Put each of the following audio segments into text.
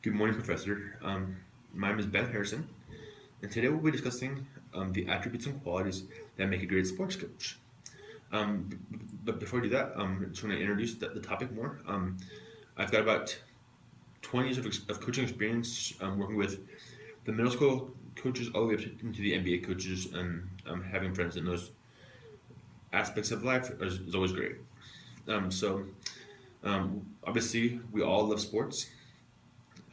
Good morning, Professor. My name is Ben Harrison, and today we'll be discussing the attributes and qualities that make a great sports coach. But before I do that, I just want to introduce the topic more. I've got about 20 years of coaching experience working with the middle school coaches all the way up into the NBA coaches, and having friends in those aspects of life is always great. Obviously, we all love sports,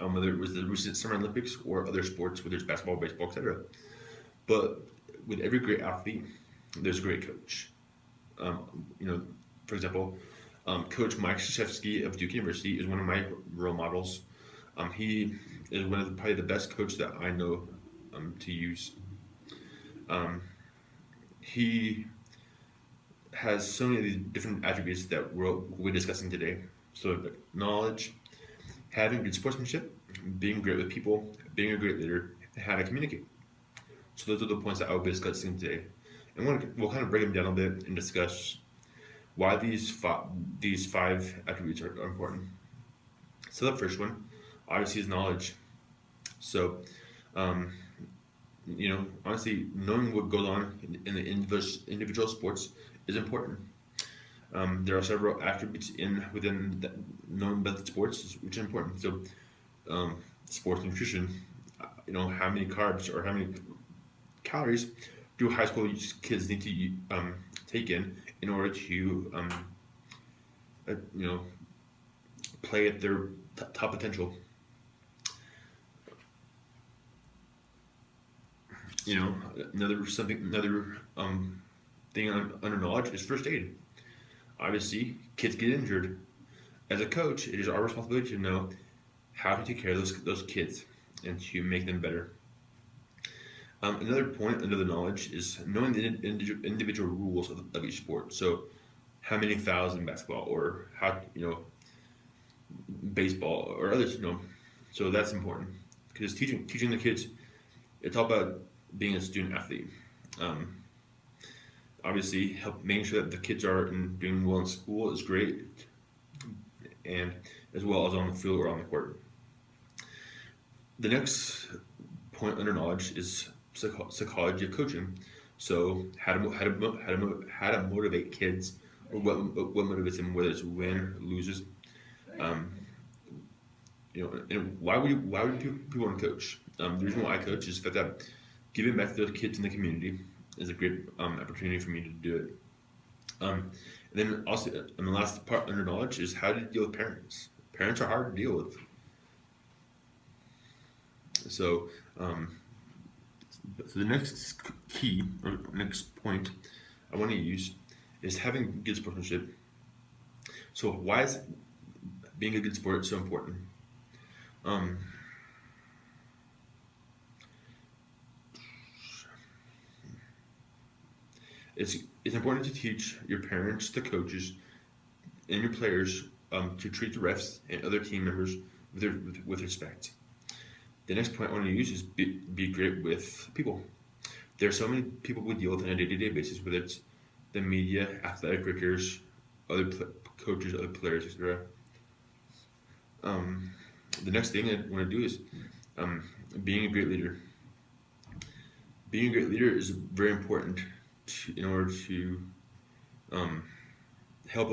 whether it was the recent Summer Olympics or other sports, whether it's basketball, baseball, etc. But with every great athlete, there's a great coach. You know, for example, Coach Mike Krzyzewski of Duke University is one of my role models. He is one of probably the best coaches that I know to use. Um, he has so many of these different attributes that we're discussing today. So, knowledge, having good sportsmanship, being great with people, being a great leader, and how to communicate. So those are the points that I will be discussing today, and we'll kind of break them down a bit and discuss why these five attributes are important. So the first one, obviously, is knowledge. So, um, honestly, knowing what goes on in the individual sports is important. There are several attributes within knowing about the sports, which is important. So, sports nutrition, how many carbs or how many calories do high school kids need to take in order to you know play at their top potential. Another thing under knowledge is first aid. Obviously, kids get injured. As a coach, it is our responsibility to know how to take care of those kids and to make them better. Another point under the knowledge is knowing the individual rules of each sport. So, how many fouls in basketball, or how baseball, or others. So that's important because teaching the kids, it's all about being a student athlete. Um, Obviously, help making sure that the kids are doing well in school is great, and as well as on the field or on the court. The next point under knowledge is psychology of coaching. So how to motivate kids, or what motivates them, whether it's win or loses. Um, and why would people want to coach? The reason why I coach is that giving back to those kids in the community is a great opportunity for me to do it. And then also, and the last part under knowledge is how to deal with parents. Parents are hard to deal with. So, so the next key or next point I want to use is having good sportsmanship. So why is being a good sport so important? Um, it's it's important to teach your parents, the coaches, and your players to treat the refs and other team members with respect. The next point I want to use is be great with people. There are so many people we deal with on a day-to-day basis, whether it's the media, athletic directors, coaches, other players, etc. Um, the next thing I want to do is um, being a great leader. Being a great leader is very important in order to um, help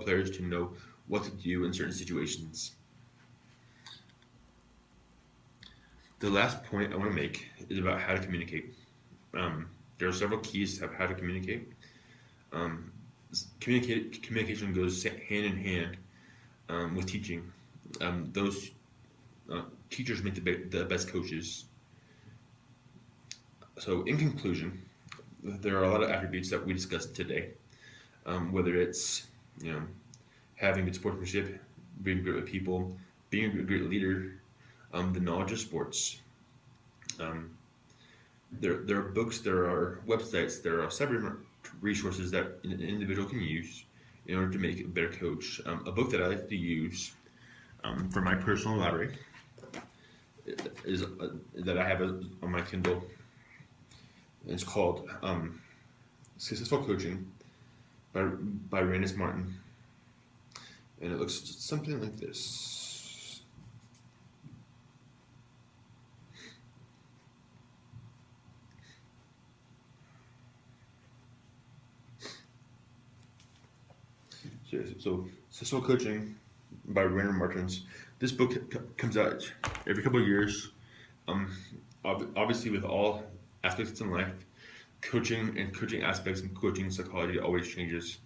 players to know what to do in certain situations. The last point I want to make is about how to communicate. There are several keys of how to communicate. Um, Communication goes hand in hand with teaching. Those teachers make the best coaches. So, in conclusion, there are a lot of attributes that we discussed today. Whether it's you know having good sportsmanship, being great with people, being a great leader, the knowledge of sports. Um, there are books, there are websites, there are several resources that an individual can use in order to make a better coach. A book that I like to use for my personal library is that I have on my Kindle. It's called Successful Coaching by Randus Martin, and it looks something like this. So Successful Coaching by Rainer Martins. This book comes out every couple of years. Um, Obviously, with all aspects in life, coaching aspects and coaching psychology always changes.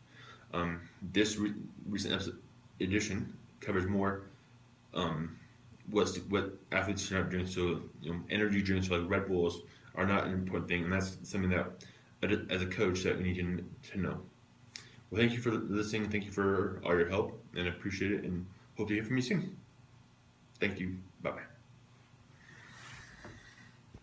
This recent edition covers more um, what athletes should not drink. So, energy drinks like Red Bulls are not an important thing, and that's something that, as a coach, that we need to know. Well, thank you for listening. Thank you for all your help, and I appreciate it. And hope to hear from you soon. Thank you. Bye bye.